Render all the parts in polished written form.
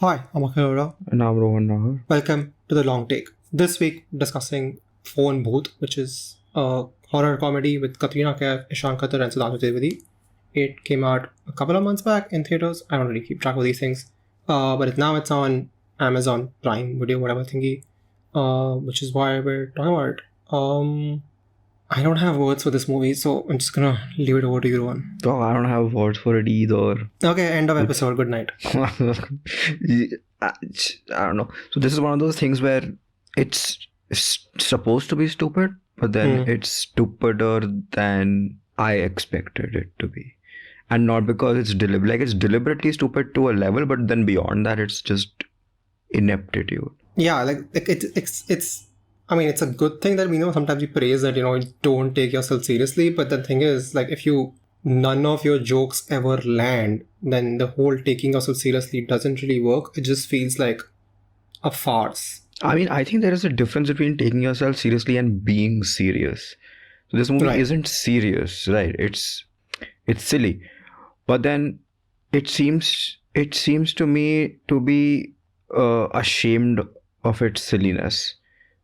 Hi, I'm Akhtar. And I'm Rohan Nahar. Welcome to The Long Take. This week, discussing Phone Bhoot, which is a horror comedy with Katrina Kaif, Ishaan Khatter, and Siddhant Chaturvedi. It came out a couple of months back in theaters. I don't really keep track of these things. But now it's on Amazon Prime Video, whatever thingy, which is why we're talking about it. I don't have words for this movie, so I'm just gonna leave it over to you, Rohan. Oh, I don't have words for it either. Okay, end of episode. Good night. I don't know. So this is one of those things where it's supposed to be stupid, but then it's stupider than I expected it to be. And not because it's deliberate. Like, it's deliberately stupid to a level, but then beyond that, it's just ineptitude. Yeah, like it's I mean, it's a good thing that we know sometimes we praise that, don't take yourself seriously. But the thing is, like, if none of your jokes ever land, then the whole taking yourself seriously doesn't really work. It just feels like a farce. I mean, I think there is a difference between taking yourself seriously and being serious. So this movie isn't serious, right? It's silly. But then it seems to me to be ashamed of its silliness,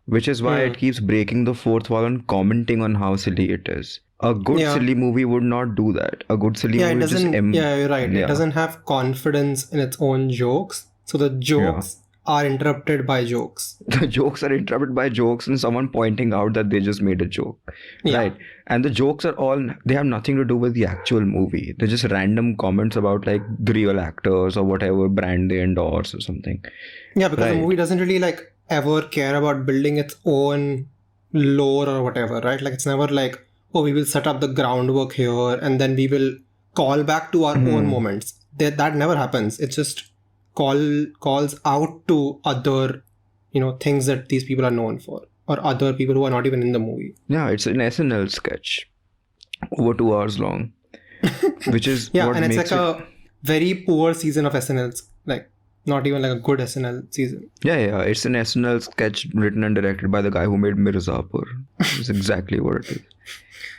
which is why it keeps breaking the fourth wall and commenting on how silly it is. A good silly movie would not do that. A good silly movie doesn't. You're right. It doesn't have confidence in its own jokes, so the jokes are interrupted by jokes. The jokes are interrupted by jokes and someone pointing out that they just made a joke, right? And the jokes are they have nothing to do with the actual movie. They're just random comments about like the real actors or whatever brand they endorse or something. Yeah, because the movie doesn't really ever care about building its own lore or whatever, right? Like, it's never like, oh, we will set up the groundwork here and then we will call back to our own moments. That never happens. It just calls out to other, things that these people are known for, or other people who are not even in the movie. Yeah, it's an SNL sketch over 2 hours long, which is and it's like a very poor season of SNL, like not even like a good SNL season. Yeah, it's an SNL sketch written and directed by the guy who made Mirzapur. It's exactly what it is.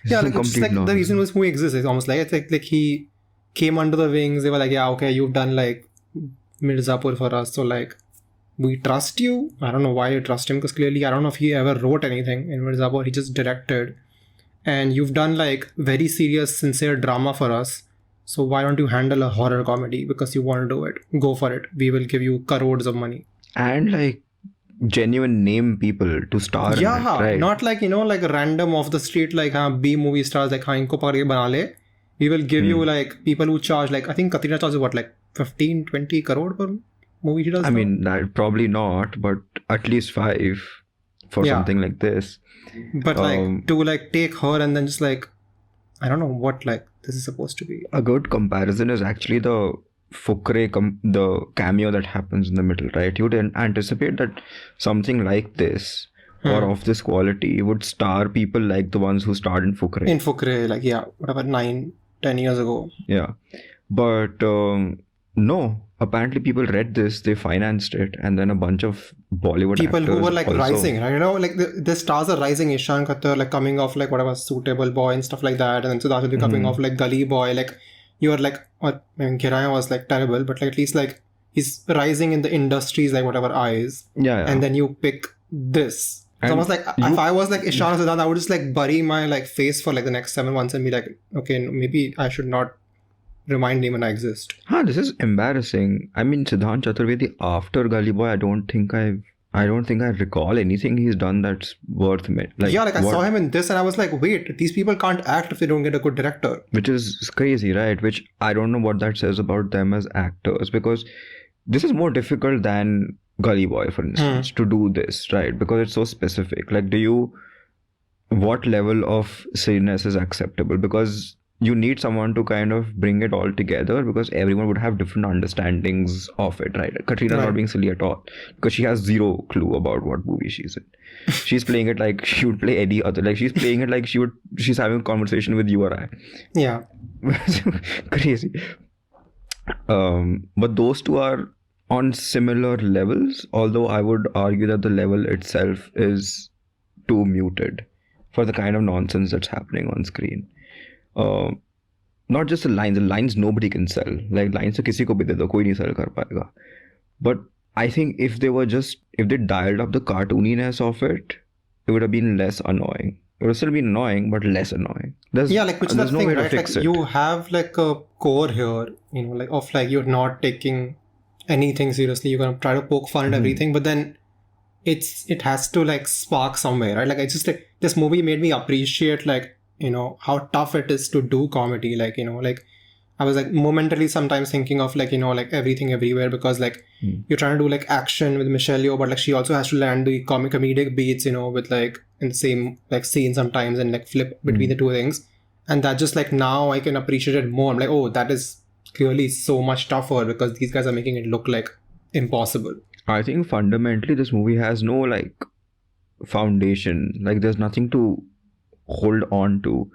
It's like the reason this movie exists is almost like it's like he came under the wings. They were like, yeah, okay, you've done like Mirzapur for us, so like we trust you. I don't know why you trust him, because clearly I don't know if he ever wrote anything in Mirzapur. He just directed, and you've done like very serious, sincere drama for us. So why don't you handle a horror comedy? Because you want to do it. Go for it. We will give you crores of money. And like genuine name people to star in it, right? Not like, like random off the street, like B movie stars, like inko pakad ke bana le. We will give you like people who charge, like I think Katrina charges what, like 15-20 crore per movie she does? I mean, probably not, but at least 5 for something like this. But like to like take her and then just like, I don't know what like this is supposed to be. A good comparison is actually the Fukre, the cameo that happens in the middle, right? You would anticipate that something like this or of this quality would star people like the ones who starred in Fukre. In Fukre, like, whatever, 9-10 years ago. Yeah. But no, apparently people read this, they financed it, and then a bunch of Bollywood people actors who were like rising, right? Like the stars are rising. Ishaan Khatter like coming off like whatever Suitable Boy and stuff like that, and then Siddhant Chaturvedi coming off like Gully Boy. Like, you are like, I mean, Kiraya was like terrible, but like at least like he's rising in the industry's like whatever eyes. Yeah. And then you pick this. It's almost like if I was like Ishaan Khatter, I would just like bury my like face for like the next 7 months and be like, okay, maybe I should not remind me when I exist. This is embarrassing. I mean, Siddhant Chaturvedi after Gully Boy, I don't think I recall anything he's done that's worth it. Like, I saw him in this and I was like, wait, these people can't act if they don't get a good director. Which is crazy, right? Which I don't know what that says about them as actors, because this is more difficult than Gully Boy, for instance, to do this, right? Because it's so specific. Like, what level of silliness is acceptable? Because you need someone to kind of bring it all together, because everyone would have different understandings of it, right? Katrina's not being silly at all because she has zero clue about what movie she's in. She's playing it like she would play any other. Like, she's playing it like she's having a conversation with you or I. Yeah. Crazy. But those two are on similar levels, although I would argue that the level itself is too muted for the kind of nonsense that's happening on screen. Not just the lines nobody can sell. Like, lines to किसी को भी दे दो, कोई नहीं sell कर पाएगा. But I think if they dialed up the cartooniness of it, it would have been less annoying. It would still be annoying, but less annoying. Which is the no thing, way right? to fix it. You have like a core here, of like you're not taking anything seriously. You're gonna try to poke fun at everything, but then it has to like spark somewhere, right? Like it's just like this movie made me appreciate like how tough it is to do comedy. Like I was like momentarily sometimes thinking of like like Everything Everywhere, because like you're trying to do like action with Michelle Yeoh, but like she also has to land the comedic beats with like in the same like scene sometimes, and like flip between the two things. And that just like now I can appreciate it more. I'm like, oh, that is clearly so much tougher because these guys are making it look like impossible. I think fundamentally this movie has no like foundation. Like there's nothing to hold on to.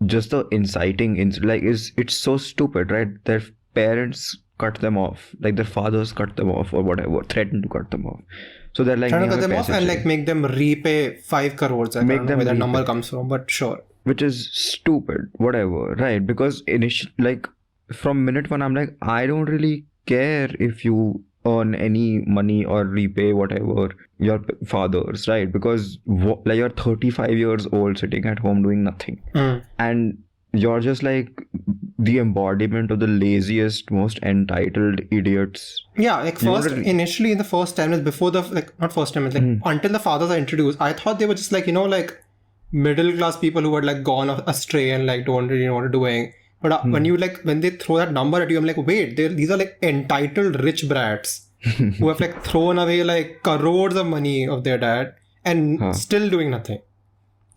Just the inciting it's so stupid, right? Their parents cut them off, like their fathers cut them off or whatever, threatened to cut them off. So they're like trying to cut them off and like make them repay 5 crores. I don't know where that number comes from, but sure. Which is stupid, whatever, right? Because like from minute one, I'm like, I don't really care if you earn any money or repay whatever your fathers, right? Because like you're 35 years old sitting at home doing nothing, and you're just like the embodiment of the laziest, most entitled idiots. Yeah, like initially in the first 10 minutes before the like not first 10 minutes, like until the fathers are introduced, I thought they were just like like middle class people who had like gone astray and like don't really know what they're doing. But when they throw that number at you, I'm like, wait, these are like entitled rich brats who have like thrown away like crores of money of their dad and still doing nothing.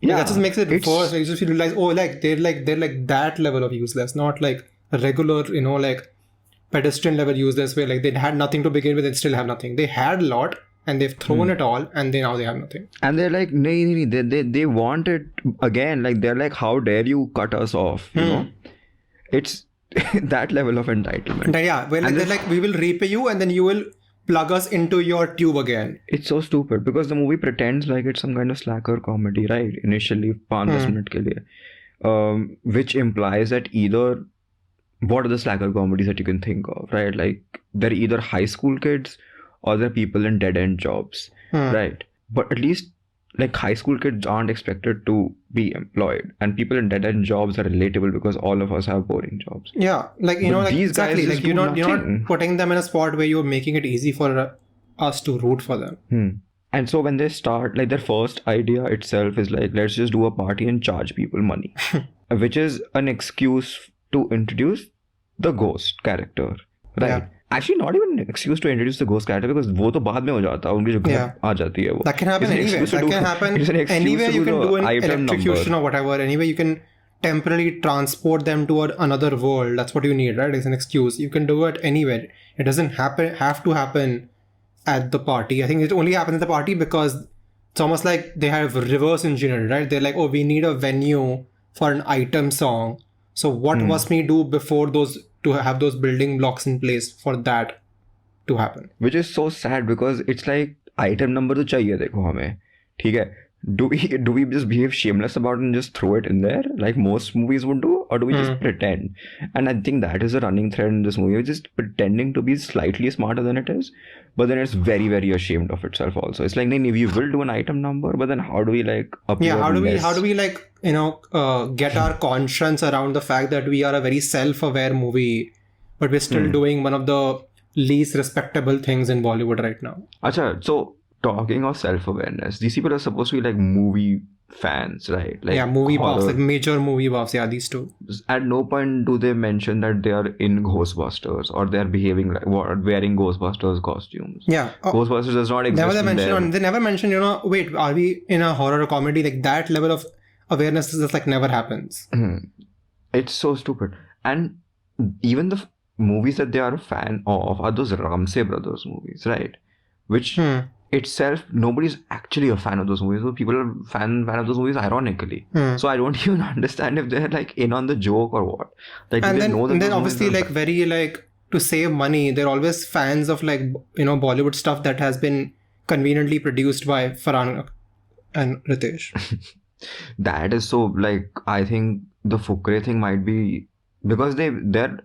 Yeah, that just makes it worse. You just realize, oh, like they're like that level of useless, not like regular, like pedestrian level useless where like they had nothing to begin with and still have nothing. They had a lot and they've thrown it all and now they have nothing. And they're like, they want it again. Like they're like, how dare you cut us off? You know, it's that level of entitlement. Yeah, well, like, they're like, we will repay you and then you will plug us into your tube again. It's so stupid because the movie pretends like it's some kind of slacker comedy, right? Initially, 5-10 minute ke liye. Which implies that either, what are the slacker comedies that you can think of, right? Like they're either high school kids or they're people in dead end jobs, right? But at least like high school kids aren't expected to be employed, and people in dead end jobs are relatable because all of us have boring jobs. Yeah, like like these exactly, like you're not putting them in a spot where you're making it easy for us to root for them. And so when they start, like their first idea itself is like, let's just do a party and charge people money, which is an excuse to introduce the ghost character, right? Yeah. Actually, not even an excuse to introduce the ghost character because वो तो बाद में हो जाता है, उनकी जो घर आ जाती है वो. That can happen anywhere. That can happen anywhere. You can do an electrocution or whatever. Anyway, you can temporarily transport them to another world. That's what you need, right? It's an excuse. You can do it anywhere. It doesn't have to happen at the party. I think it only happens at the party because it's almost like they have reverse engineered, right? They're like, oh, we need a venue for an item song. So what must we do before to have those building blocks in place for that to happen? Which is so sad because it's like item number to chahiye dekho hame. ठीक है? Do we just behave shameless about it and just throw it in there like most movies would do, or do we just pretend? And I think that is a running thread in this movie. We're just pretending to be slightly smarter than it is, but then it's very, very ashamed of itself also. It's like, we will do an item number, but then how do we like appear how do we like get our conscience around the fact that we are a very self-aware movie, but we're still doing one of the least respectable things in Bollywood right now. Acha, so talking of self-awareness, these people are supposed to be like movie fans, right? Like movie buffs, like major movie buffs. Yeah, these two. At no point do they mention that they are in Ghostbusters or they're behaving like wearing Ghostbusters costumes. Yeah, Ghostbusters does not exist. They never mention. Wait, are we in a horror comedy? Like that level of awareness just like never happens. It's so stupid. And even the movies that they are a fan of are those Ramsey brothers movies, right? Which itself, nobody's actually a fan of those movies. So people are fan of those movies ironically. So I don't even understand if they're like in on the joke or what. Like, and then obviously like very like to save money, they're always fans of like Bollywood stuff that has been conveniently produced by Farhan and Ritesh. That is so like, I think the Fukre thing might be because they're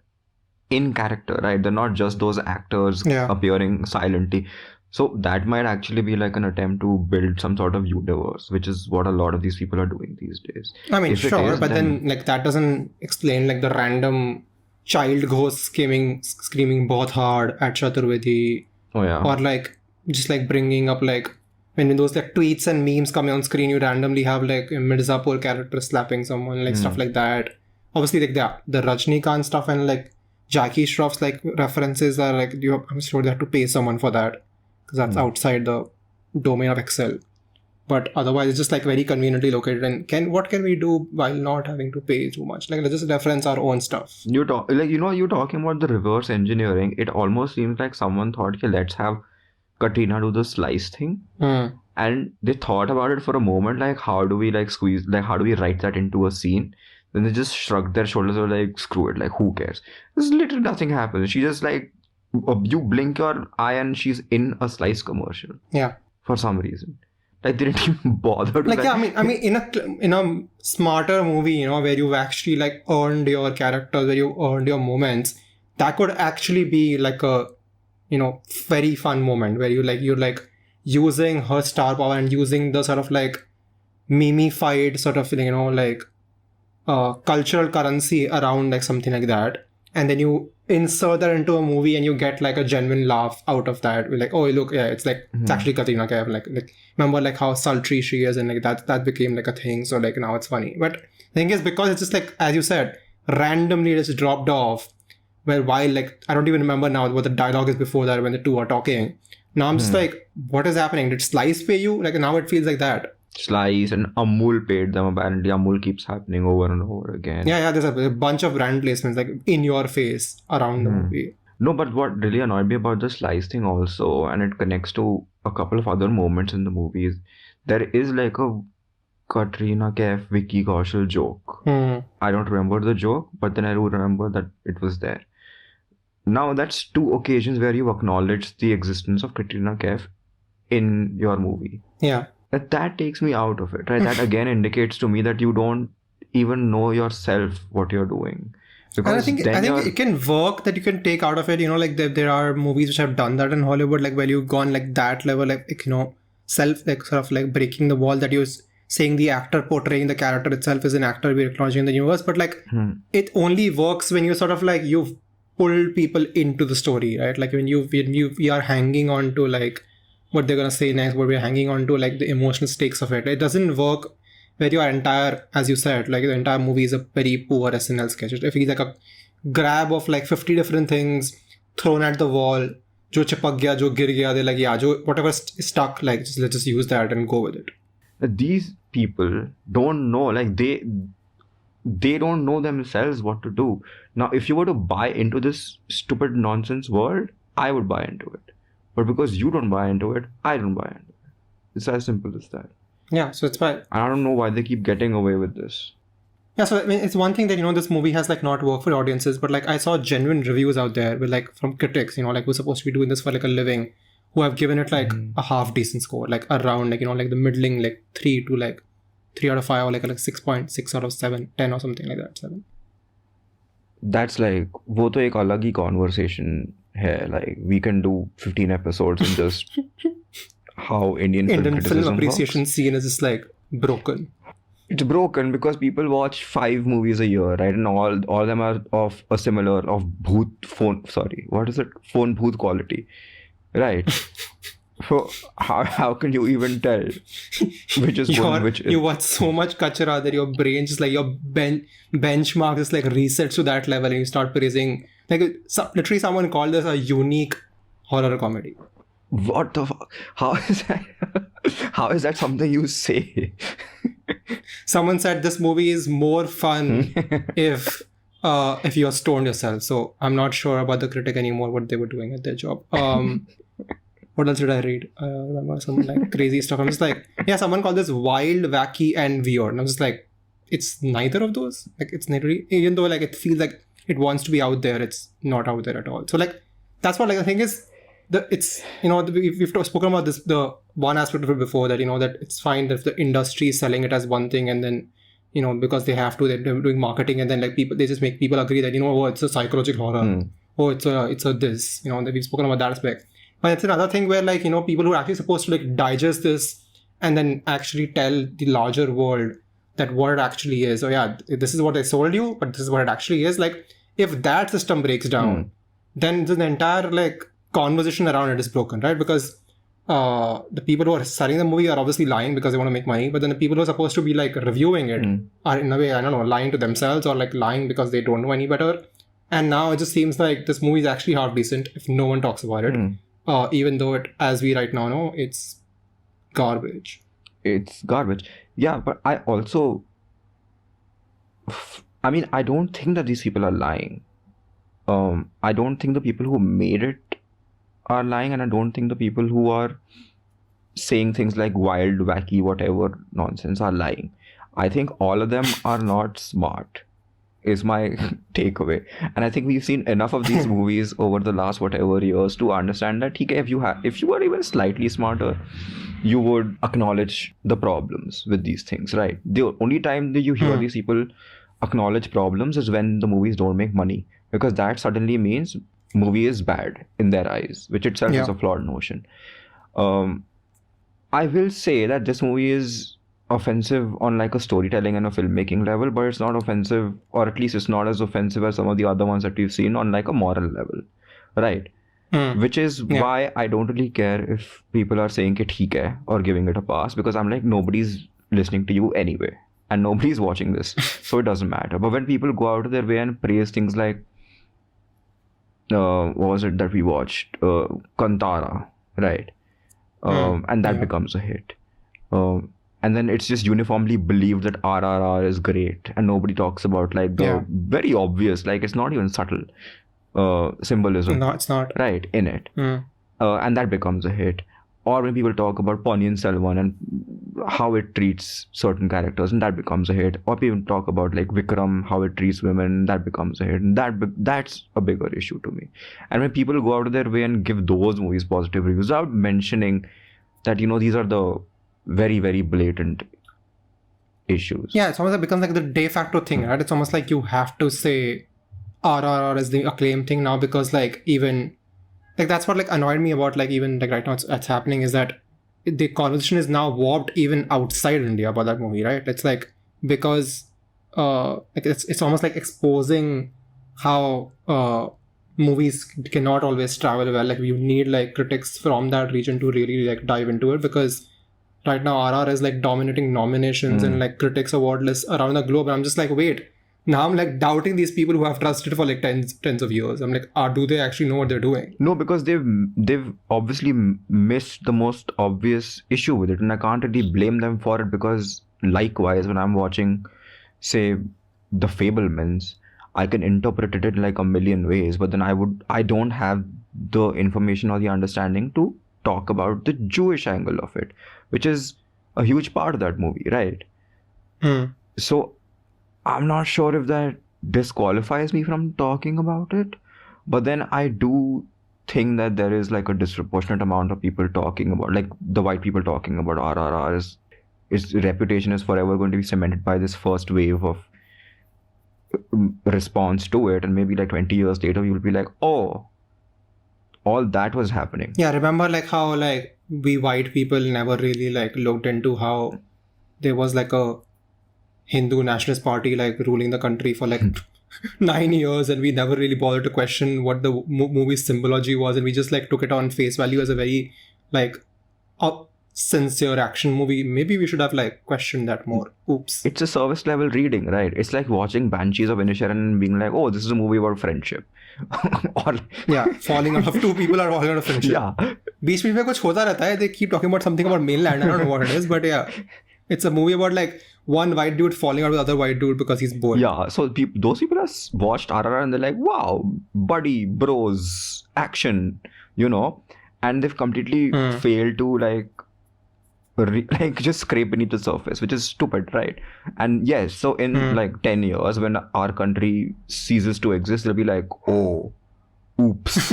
in character, right? They're not just those actors appearing silently. So that might actually be like an attempt to build some sort of universe, which is what a lot of these people are doing these days. I mean, sure, but then like that doesn't explain like the random child ghost screaming बहुत hard at Chaturvedi. Oh yeah. Or like just like bringing up like when those like tweets and memes coming on screen, you randomly have like a Mirzapur character slapping someone, like stuff like that. Obviously, like the Rajnikant stuff and like Jackie Shroff's like references are like I'm sure they have to pay someone for that because that's outside the domain of Excel. But otherwise, it's just like very conveniently located. And what can we do while not having to pay too much? Like, let's just reference our own stuff. You're talking about the reverse engineering. It almost seems like someone thought, okay, let's have Katrina do the slice thing. And they thought about it for a moment, like, how do we like squeeze, like, how do we write that into a scene? Then they just shrugged their shoulders or like, screw it, like, who cares? There's literally nothing happens. She just like, you blink your eye and she's in a slice commercial. Yeah. For some reason. Like, they didn't even bother to like, yeah, I mean, in a smarter movie, where you've actually like earned your characters, where you earned your moments, that could actually be like a, very fun moment where you're like using her star power and using the sort of like meme-fied sort of, like cultural currency around like something like that. And then you insert that into a movie and you get like a genuine laugh out of that. We're like, oh, look, yeah, it's like, it's actually Katrina Kaif. Like, remember like how sultry she is and like that became like a thing. So like now it's funny. But the thing is, because it's just like, as you said, randomly just dropped off. Well, while like, I don't even remember now what the dialogue is before that when the two are talking. Now I'm just like, what is happening? Did Slice pay you? Like now it feels like that. Slice and Amul paid them. Apparently Amul keeps happening over and over again. Yeah, there's a bunch of brand placements like in your face around the movie. No, but what really annoyed me about the Slice thing also, and it connects to a couple of other moments in the movies, there is like a Katrina Kaif Vicky Kaushal joke. I don't remember the joke, but then I do remember that it was there. Now that's two occasions where you acknowledge the existence of Katrina Kaif in your movie. Yeah. That takes me out of it, right? That again indicates to me that you don't even know yourself what you're doing. Because and I think it can work that you can take out of it, like there are movies which have done that in Hollywood, like where you've gone like that level, like self, like sort of like breaking the wall that you're saying the actor portraying the character itself is an actor, we're acknowledging the universe. But like it only works when you sort of like you've pulled people into the story, right? Like when we are hanging on to like what they're going to say next, what we're hanging on to, like the emotional stakes of it. It doesn't work where your entire, as you said, like the entire movie is a very poor SNL sketch. If it's like a grab of like 50 different things thrown at the wall, jo chipak gaya, jo gir gaya, they're like, yeah, whatever stuck, like let's just use that and go with it. These people don't know, like they don't know themselves what to do. Now, if you were to buy into this stupid nonsense world, I would buy into it. But because you don't buy into it, I don't buy into it. It's as simple as that. Yeah, so it's fine. I don't know why they keep getting away with this. Yeah, so I mean, it's one thing that, this movie has like not worked for audiences, but like I saw genuine reviews out there with like from critics, like who's supposed to be doing this for like a living, who have given it like a half decent score, like around like, like the middling, like 3 to like 3 out of 5 or like 6.6 out of 7, 10 or something like that, 7. That's like, wo to ek alag hi conversation hai. Like we can do 15 episodes and just how Indian film appreciation works. Scene is just like broken. It's broken because people watch 5 movies a year, right? And all of them are of a similar Phone Bhoot quality, right? So how can you even tell which is which is? You watch so much kachara that your brain just like your benchmark just like resets to that level and you start praising. Like literally someone called this a unique horror comedy. What the fuck? How is that? How is that something you say? Someone said this movie is more fun if you're stoned yourself. So I'm not sure about the critic anymore, what they were doing at their job. What else did I read? I remember some like crazy stuff. I'm just like, yeah, someone called this wild, wacky, and weird. And I'm just like, it's neither of those. Like, it's literally, even though like it feels like it wants to be out there, it's not out there at all. So like, that's what like the thing is. We've spoken about this, the one aspect of it before that, that it's fine if the industry is selling it as one thing and then, because they have to, they're doing marketing, and then like they just make people agree that, oh, it's a psychological horror. Oh, it's a this, that we've spoken about that aspect. But it's another thing where like, people who are actually supposed to like digest this and then actually tell the larger world that what it actually is. Oh yeah, this is what they sold you, but this is what it actually is. Like, if that system breaks down, then the entire like conversation around it is broken, right? Because the people who are selling the movie are obviously lying because they want to make money, but then the people who are supposed to be like reviewing it are in a way, I don't know, lying to themselves or like lying because they don't know any better. And now it just seems like this movie is actually half decent if no one talks about it, even though it, as we right now know, it's garbage. It's garbage. Yeah, but I also, I don't think that these people are lying. I don't think the people who made it are lying, and I don't think the people who are saying things like wild, wacky, whatever nonsense are lying. I think all of them are not smart, is my takeaway. And I think we've seen enough of these movies over the last whatever years to understand that if you were even slightly smarter, you would acknowledge the problems with these things, right? The only time that you hear these people acknowledge problems is when the movies don't make money, because that suddenly means movie is bad in their eyes, which itself is a flawed notion. I will say that this movie is offensive on like a storytelling and a filmmaking level, but it's not offensive, or at least it's not as offensive as some of the other ones that we've seen on like a moral level, right? Which is why I don't really care if people are saying it theek hai or giving it a pass, because I'm like, nobody's listening to you anyway and nobody's watching this, so it doesn't matter. But when people go out of their way and praise things like what was it that we watched, Kantara, right? And that becomes a hit, and then it's just uniformly believed that RRR is great, and nobody talks about like the very obvious, like it's not even subtle symbolism. No, it's not. Right, in it. And that becomes a hit. Or when people talk about Ponniyin Selvan and how it treats certain characters, and that becomes a hit. Or people talk about like Vikram, how it treats women, that becomes a hit. And that's a bigger issue to me. And when people go out of their way and give those movies positive reviews without mentioning that, these are the very, very blatant issues. Yeah, it's almost like becomes like the de facto thing, right? It's almost like you have to say RRR is the acclaim thing now, because like even like that's what like annoyed me about like even like right now it's happening, is that the conversation is now warped even outside India about that movie, right? It's like because like it's almost like exposing how movies cannot always travel well. Like you need like critics from that region to really like dive into it, because right now RR is like dominating nominations and like critics award lists around the globe, and I'm just like, wait, now I'm like doubting these people who have trusted for like tens of years. I'm like, do they actually know what they're doing? No, because they've obviously missed the most obvious issue with it, and I can't really blame them for it, because likewise when I'm watching, say, The Fabelmans, I can interpret it in like a million ways, but then I don't have the information or the understanding to talk about the Jewish angle of it, which is a huge part of that movie, right? So I'm not sure if that disqualifies me from talking about it, but then I do think that there is like a disproportionate amount of people talking about, like the white people talking about RRR. Its reputation is forever going to be cemented by this first wave of response to it, and maybe like 20 years later you'll be like, oh, all that was happening. Yeah, remember like how like we white people never really like looked into how there was like a Hindu nationalist party like ruling the country for like 9 years, and we never really bothered to question what the movie's symbology was, and we just like took it on face value as a very like sincere action movie. Maybe we should have like questioned that more. Oops. It's a service level reading, right? It's like watching Banshees of Inisherin and being like, oh, this is a movie about friendship. Or falling out of two people are falling out of friendship. बीच में कुछ होता रहता है. They keep talking about something about mainland. I don't know what it is, but yeah, it's a movie about like one white dude falling out with other white dude because he's bored. Yeah, so those people have watched RRR and they're like, wow, buddy, bros, action, and they've completely failed to like just scrape beneath the surface, which is stupid, right? And yes, so in like 10 years when our country ceases to exist, they'll be like, oh, Oops.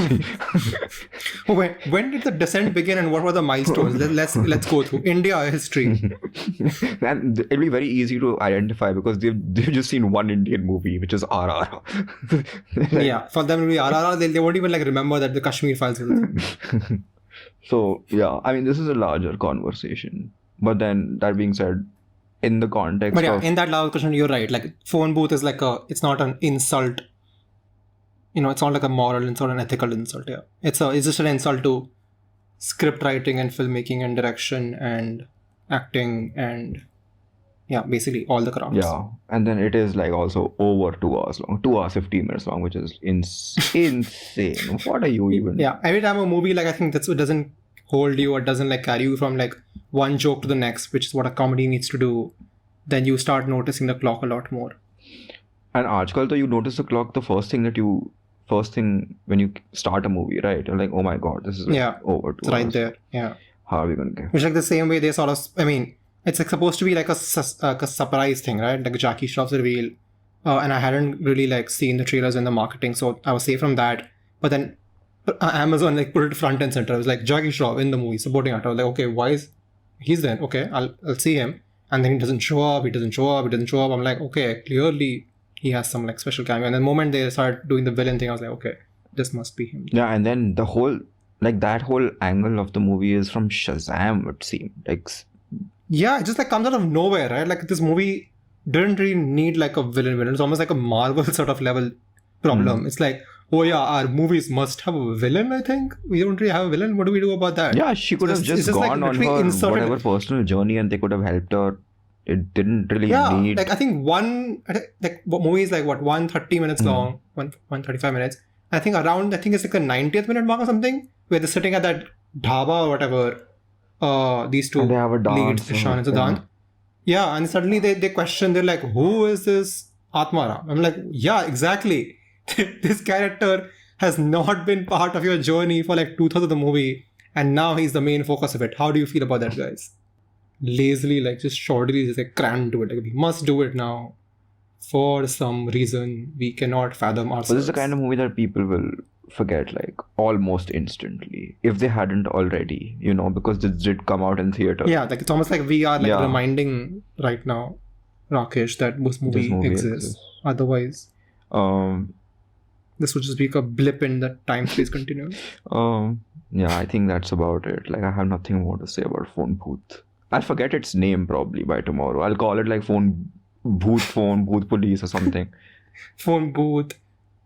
When did the descent begin and what were the milestones? Let's go through India history. And it'll be very easy to identify because they've just seen one Indian movie, which is RR. Yeah, for them to be RRR, they won't even like remember that the Kashmir Files was there. So yeah, I mean, this is a larger conversation. But then that being said, in the context But yeah, of in that larger question, you're right. Like phone booth is it's not an insult. It's not like a moral insult, an ethical insult. Yeah, it's just an insult to script writing and filmmaking and direction and acting and basically all the crafts. Yeah, and then it is like also over 2 hours long, 2 hours 15 minutes long, which is insane. What are you even? Yeah, every time a movie I think it doesn't hold you or doesn't carry you from one joke to the next, which is what a comedy needs to do. Then you start noticing the clock a lot more. And aajkal though you notice the clock the first thing when you start a movie, right? You're like, oh my god, this is over 2 it's right hours. there. Yeah. How are we gonna get? Which the same way they sort of, it's supposed to be a surprise thing, right? Like Jackie Shroff's reveal. And I hadn't really seen the trailers and the marketing, so I was safe from that. But then Amazon put it front and center. It was like Jackie Shroff in the movie, supporting actor. I was like, okay, why is he's there? Okay, I'll see him. And then he doesn't show up. I'm like, okay, clearly he has some special cameo. And the moment they start doing the villain thing, I was like, okay, this must be him. Yeah, and then the whole that whole angle of the movie is from Shazam, it seemed. Yeah, it just comes out of nowhere, right? This movie didn't really need a villain. It's almost like a Marvel sort of level problem. It's like, oh yeah, our movies must have a villain, I think. We don't really have a villain. What do we do about that? Yeah, she could have just gone on her whatever personal journey and they could have helped her. It didn't really need... I think movie is 130 minutes long, 135 minutes. I think it's the 90th minute mark or something, where they're sitting at that dhaba or whatever, these two they have a leads, dance, Ishaan and Siddhant. Yeah, and suddenly they question, they're like, who is this Atmara? I'm like, yeah, exactly. This character has not been part of your journey for 2/3 of the movie, and now he's the main focus of it. How do you feel about that, guys? Lazily, just shortly, just crammed to it. We must do it now. For some reason, we cannot fathom ourselves. But this is the kind of movie that people will forget almost instantly if they hadn't already, because this did come out in theater. Yeah, it's almost like we are reminding right now, Rakesh, that this movie exists. Otherwise, this would just be a blip in the time-space continuum. Yeah, I think that's about it. I have nothing more to say about Phone Bhoot. I'll forget its name probably by tomorrow. I'll call it Phone Bhoot Police or something. Phone Bhoot,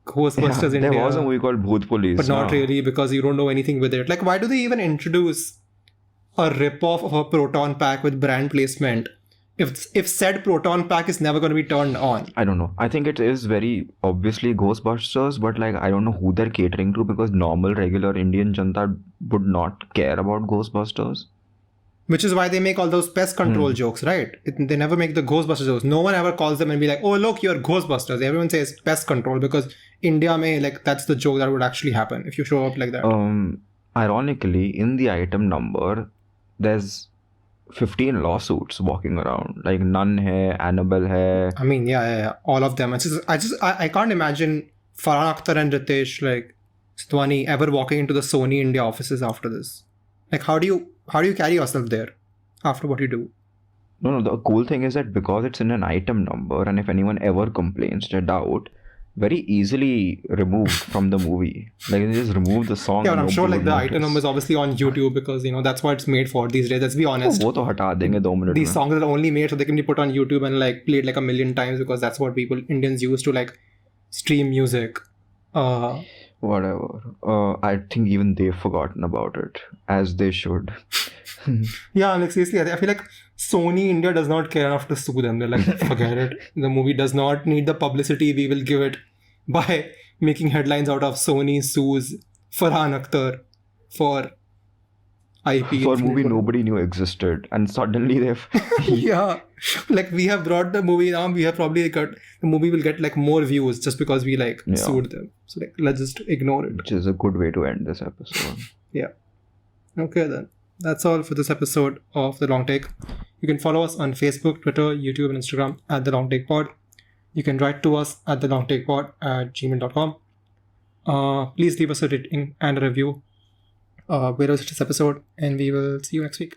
Ghostbusters India. There was a movie called Bhoot Police. But not really, because you don't know anything with it. Why do they even introduce a rip-off of a proton pack with brand placement if said proton pack is never going to be turned on? I don't know. I think it is very obviously Ghostbusters, but I don't know who they're catering to, because normal, regular Indian Janta would not care about Ghostbusters. Which is why they make all those pest control jokes, right? They never make the Ghostbusters jokes. No one ever calls them and be like, oh, look, you're Ghostbusters. Everyone says pest control because India that's the joke that would actually happen if you show up like that. Ironically, in the item number, there's 15 lawsuits walking around. Nun hai, Annabelle hai. I mean, yeah. All of them. I can't imagine Farhan, Akhtar and Ritesh, Sidhwani ever walking into the Sony India offices after this. How do you carry yourself there after what you do? No, the cool thing is that because it's in an item number, and if anyone ever complains, they're out, very easily removed from the movie. They just remove the song. Yeah, and I'm sure the item number is obviously on YouTube because that's what it's made for these days. Let's be honest. वो तो हटा देंगे 2 minutes. These songs are only made so they can be put on YouTube and played a million times because that's what Indians use to stream music. Whatever. I think even they've forgotten about it, as they should. Yeah, seriously, I feel Sony India does not care enough to sue them. They're forget it. The movie does not need the publicity we will give it by making headlines out of Sony sues Farhan Akhtar for IP. For a movie nobody knew existed, and suddenly they've... Yeah. We have brought the movie now, we have probably got... The movie will get more views just because we sued them. So let's just ignore it. Which is a good way to end this episode. Yeah. Okay then. That's all for this episode of The Long Take. You can follow us on Facebook, Twitter, YouTube and Instagram at The Long Take Pod. You can write to us at thelongtakepod@gmail.com. Please leave us a rating and a review. Where was this episode, and we will see you next week.